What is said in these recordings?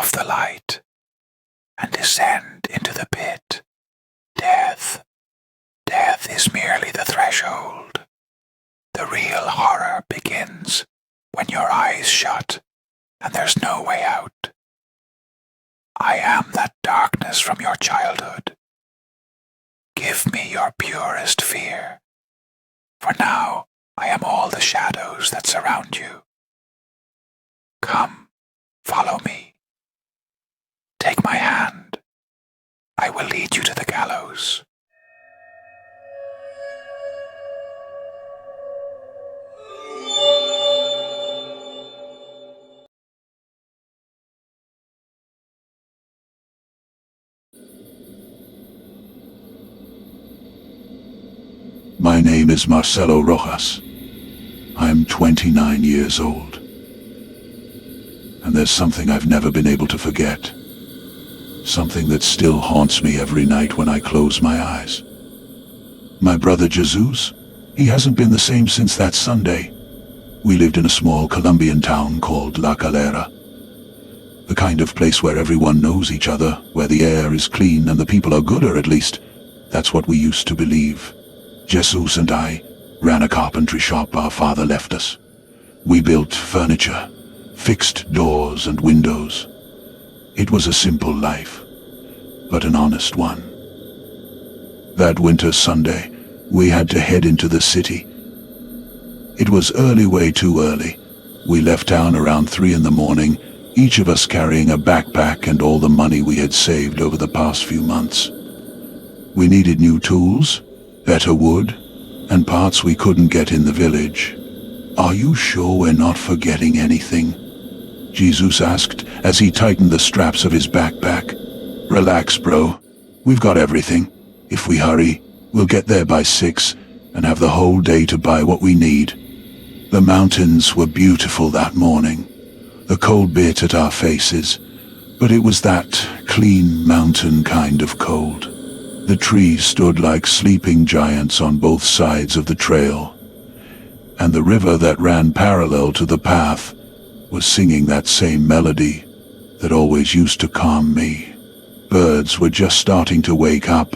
off the light and descend into the pit. Death is merely the threshold. The real horror begins when your eyes shut and there's no way out. I am that darkness from your childhood. Give me your purest fear, for now I am all the shadows that surround you. Come, follow me. Take my hand. I will lead you to the gallows. My name is Marcelo Rojas. I'm 29 years old. And there's something I've never been able to forget. Something that still haunts me every night when I close my eyes. My brother Jesus, he hasn't been the same since that Sunday. We lived in a small Colombian town called La Calera. The kind of place where everyone knows each other, where the air is clean and the people are good, or at least, that's what we used to believe. Jesus and I ran a carpentry shop our father left us. We built furniture, fixed doors and windows. It was a simple life, but an honest one. That winter Sunday, we had to head into the city. It was early, way too early. We left town around 3 in the morning, each of us carrying a backpack and all the money we had saved over the past few months. We needed new tools, better wood, and parts we couldn't get in the village. Are you sure we're not forgetting anything? Jesus asked as he tightened the straps of his backpack. Relax, bro. We've got everything. If we hurry, we'll get there by 6 and have the whole day to buy what we need. The mountains were beautiful that morning. The cold bit at our faces, but it was that clean mountain kind of cold. The trees stood like sleeping giants on both sides of the trail, and the river that ran parallel to the path was singing that same melody that always used to calm me. Birds were just starting to wake up,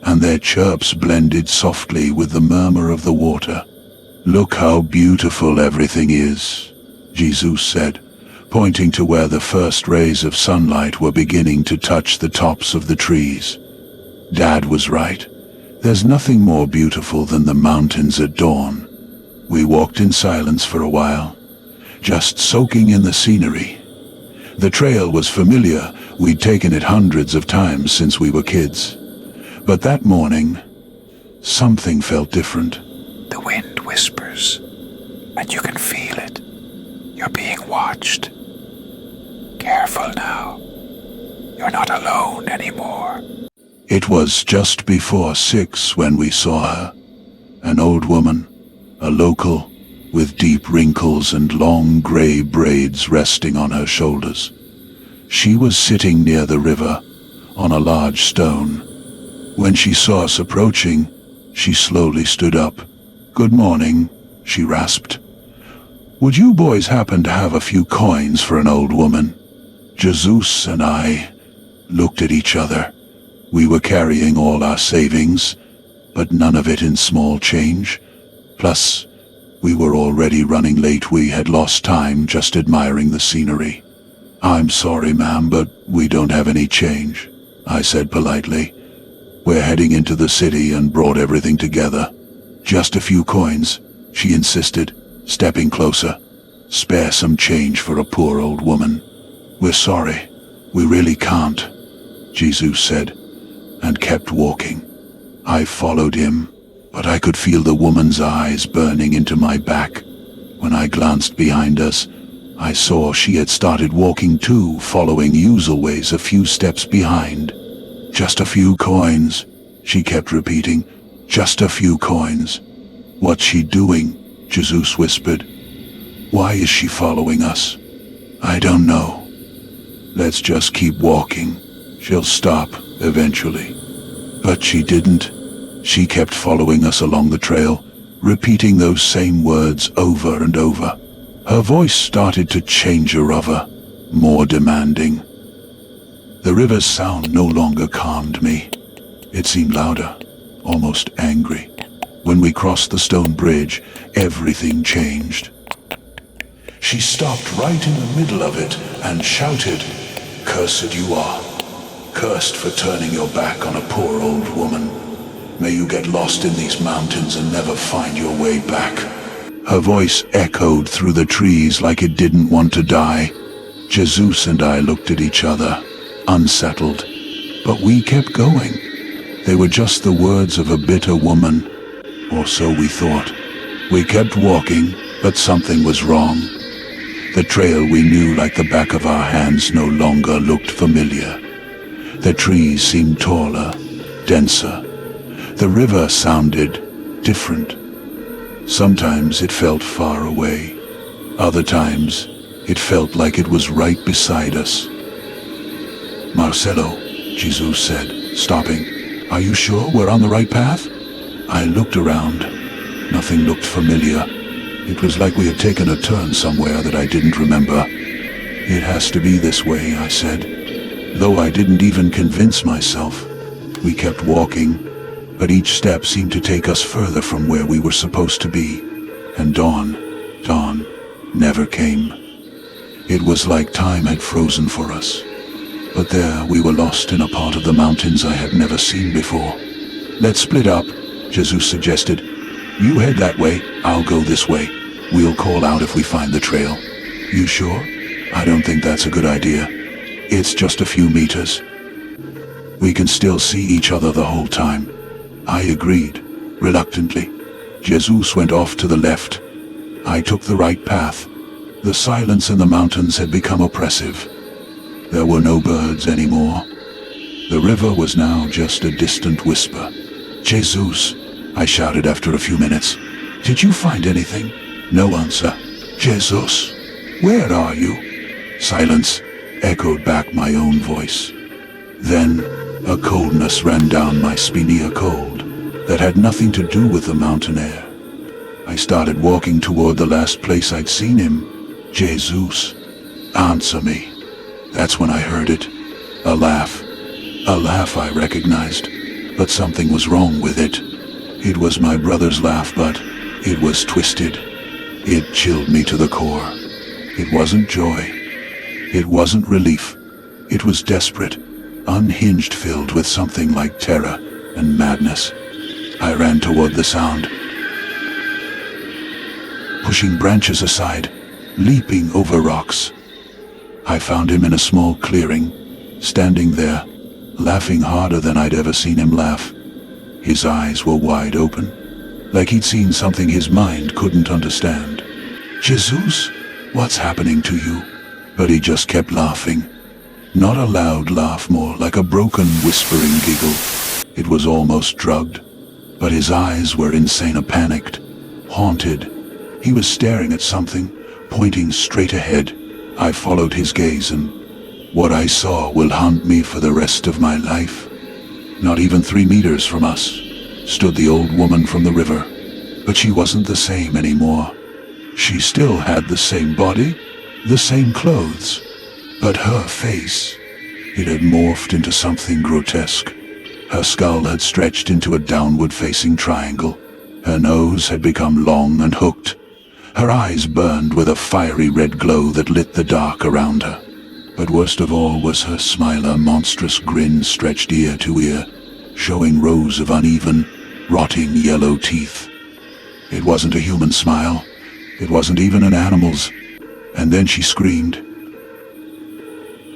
and their chirps blended softly with the murmur of the water. Look how beautiful everything is, Jesus said, pointing to where the first rays of sunlight were beginning to touch the tops of the trees. Dad was right. There's nothing more beautiful than the mountains at dawn. We walked in silence for a while, just soaking in the scenery. The trail was familiar. We'd taken it hundreds of times since we were kids. But that morning, something felt different. The wind whispers, and you can feel it. You're being watched. Careful now. You're not alone anymore. It was just before 6 when we saw her. An old woman, a local, with deep wrinkles and long gray braids resting on her shoulders. She was sitting near the river, on a large stone. When she saw us approaching, she slowly stood up. "Good morning," she rasped. "Would you boys happen to have a few coins for an old woman?" Jesus and I looked at each other. We were carrying all our savings, but none of it in small change. Plus, we were already running late. We had lost time just admiring the scenery. "I'm sorry, ma'am, but we don't have any change," I said politely. "We're heading into the city and brought everything together." "Just a few coins," she insisted, stepping closer. "Spare some change for a poor old woman." "We're sorry. We really can't," Jesus said, and kept walking. I followed him, but I could feel the woman's eyes burning into my back. When I glanced behind us, I saw she had started walking too, following usual ways a few steps behind. "Just a few coins," she kept repeating. "Just a few coins." "What's she doing?" Jesus whispered. "Why is she following us?" "I don't know. Let's just keep walking. She'll stop eventually." But she didn't. She kept following us along the trail, repeating those same words over and over. Her voice started to change, more demanding. The river's sound no longer calmed me. It seemed louder, almost angry. When we crossed the stone bridge, everything changed. She stopped right in the middle of it and shouted, "Cursed you are, cursed for turning your back on a poor old woman. May you get lost in these mountains and never find your way back." Her voice echoed through the trees like it didn't want to die. Jesus and I looked at each other, unsettled, but we kept going. They were just the words of a bitter woman, or so we thought. We kept walking, but something was wrong. The trail we knew like the back of our hands no longer looked familiar. The trees seemed taller, denser. The river sounded different. Sometimes it felt far away. Other times, it felt like it was right beside us. "Marcelo," Jesus said, stopping. "Are you sure we're on the right path?" I looked around. Nothing looked familiar. It was like we had taken a turn somewhere that I didn't remember. "It has to be this way," I said, though I didn't even convince myself. We kept walking, but each step seemed to take us further from where we were supposed to be. And dawn never came. It was like time had frozen for us. But there we were lost in a part of the mountains I had never seen before. "Let's split up," Jesus suggested. "You head that way, I'll go this way. We'll call out if we find the trail." "You sure?" "I don't think that's a good idea. It's just a few meters. We can still see each other the whole time." I agreed, reluctantly. Jesus went off to the left. I took the right path. The silence in the mountains had become oppressive. There were no birds anymore. The river was now just a distant whisper. "Jesus," I shouted after a few minutes. "Did you find anything?" No answer. "Jesus, where are you?" Silence echoed back my own voice. Then a coldness ran down my spine, a cold that had nothing to do with the mountain air. I started walking toward the last place I'd seen him. "Jesus, answer me." That's when I heard it. A laugh. A laugh I recognized, but something was wrong with it. It was my brother's laugh, but it was twisted. It chilled me to the core. It wasn't joy. It wasn't relief. It was desperate, unhinged, filled with something like terror and madness. I ran toward the sound, pushing branches aside, leaping over rocks. I found him in a small clearing, standing there, laughing harder than I'd ever seen him laugh. His eyes were wide open, like he'd seen something his mind couldn't understand. "Jesus, what's happening to you?" But he just kept laughing. Not a loud laugh, more like a broken, whispering giggle. It was almost drugged, but his eyes were insane, panicked, haunted. He was staring at something, pointing straight ahead. I followed his gaze, and what I saw will haunt me for the rest of my life. Not even 3 meters from us stood the old woman from the river, but she wasn't the same anymore. She still had the same body, the same clothes, but her face, it had morphed into something grotesque. Her skull had stretched into a downward-facing triangle. Her nose had become long and hooked. Her eyes burned with a fiery red glow that lit the dark around her. But worst of all was her smile, a monstrous grin stretched ear to ear, showing rows of uneven, rotting yellow teeth. It wasn't a human smile. It wasn't even an animal's. And then she screamed.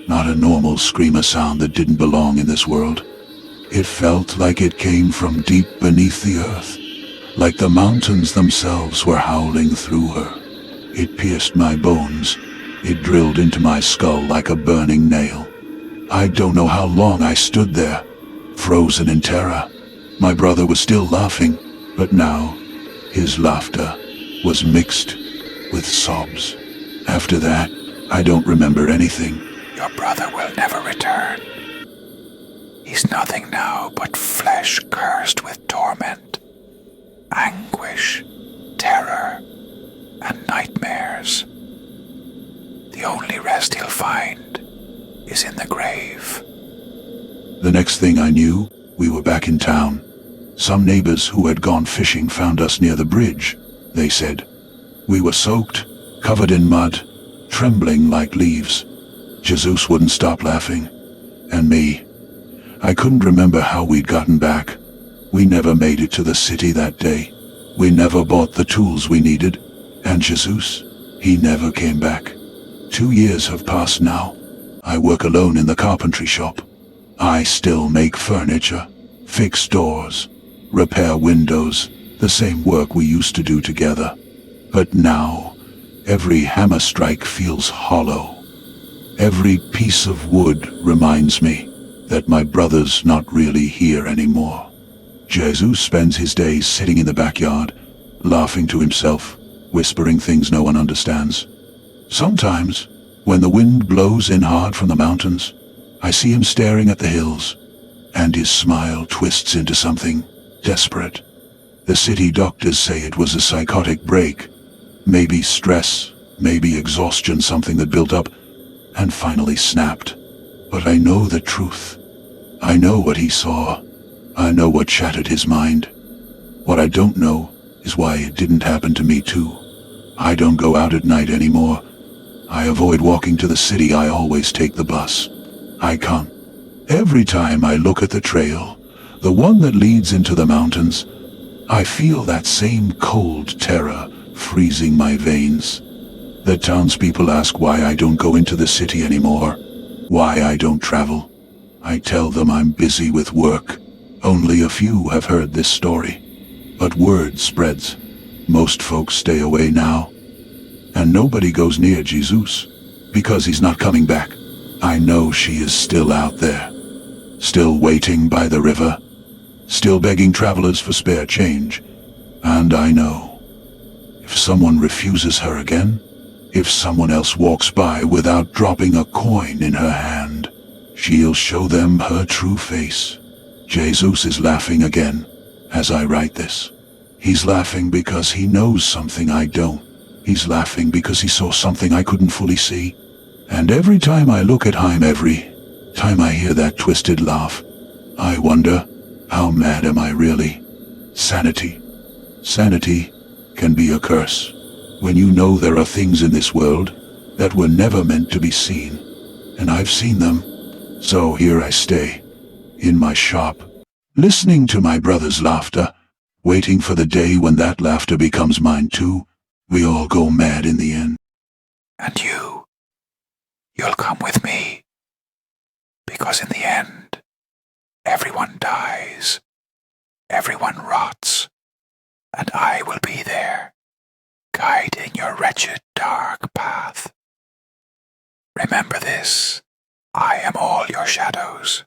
Not a normal screamer sound that didn't belong in this world. It felt like it came from deep beneath the earth, like the mountains themselves were howling through her. It pierced my bones. It drilled into my skull like a burning nail. I don't know how long I stood there, frozen in terror. My brother was still laughing, but now his laughter was mixed with sobs. After that, I don't remember anything. Your brother will never return. He's nothing now but flesh cursed with torment, anguish, terror, and nightmares. The only rest he'll find is in the grave. The next thing I knew, we were back in town. Some neighbors who had gone fishing found us near the bridge, they said. We were soaked, covered in mud, trembling like leaves. Jesus wouldn't stop laughing. And me. I couldn't remember how we'd gotten back. We never made it to the city that day. We never bought the tools we needed. And Jesus, he never came back. 2 years have passed now. I work alone in the carpentry shop. I still make furniture, fix doors, repair windows, the same work we used to do together. But now, every hammer strike feels hollow. Every piece of wood reminds me that my brother's not really here anymore. Jesus spends his days sitting in the backyard, laughing to himself, whispering things no one understands. Sometimes, when the wind blows in hard from the mountains, I see him staring at the hills, and his smile twists into something desperate. The city doctors say it was a psychotic break. Maybe stress, maybe exhaustion, something that built up and finally snapped. But I know the truth. I know what he saw. I know what shattered his mind. What I don't know is why it didn't happen to me too. I don't go out at night anymore. I avoid walking to the city. I always take the bus. I can't. Every time I look at the trail, the one that leads into the mountains, I feel that same cold terror freezing my veins. The townspeople ask why I don't go into the city anymore, why I don't travel. I tell them I'm busy with work. Only a few have heard this story. But word spreads. Most folks stay away now. And nobody goes near Jesus, because he's not coming back. I know she is still out there, still waiting by the river, still begging travelers for spare change. And I know, if someone refuses her again, if someone else walks by without dropping a coin in her hand, she'll show them her true face. Jesus is laughing again as I write this. He's laughing because he knows something I don't. He's laughing because he saw something I couldn't fully see. And every time I look at him, every time I hear that twisted laugh, I wonder, how mad am I really? Sanity. Sanity can be a curse. When you know there are things in this world that were never meant to be seen. And I've seen them. So here I stay, in my shop, listening to my brother's laughter, waiting for the day when that laughter becomes mine too. We all go mad in the end. And you'll come with me. Because in the end, everyone dies, everyone rots, and I will be there, guiding your wretched dark path. Remember this, I am all your shadows.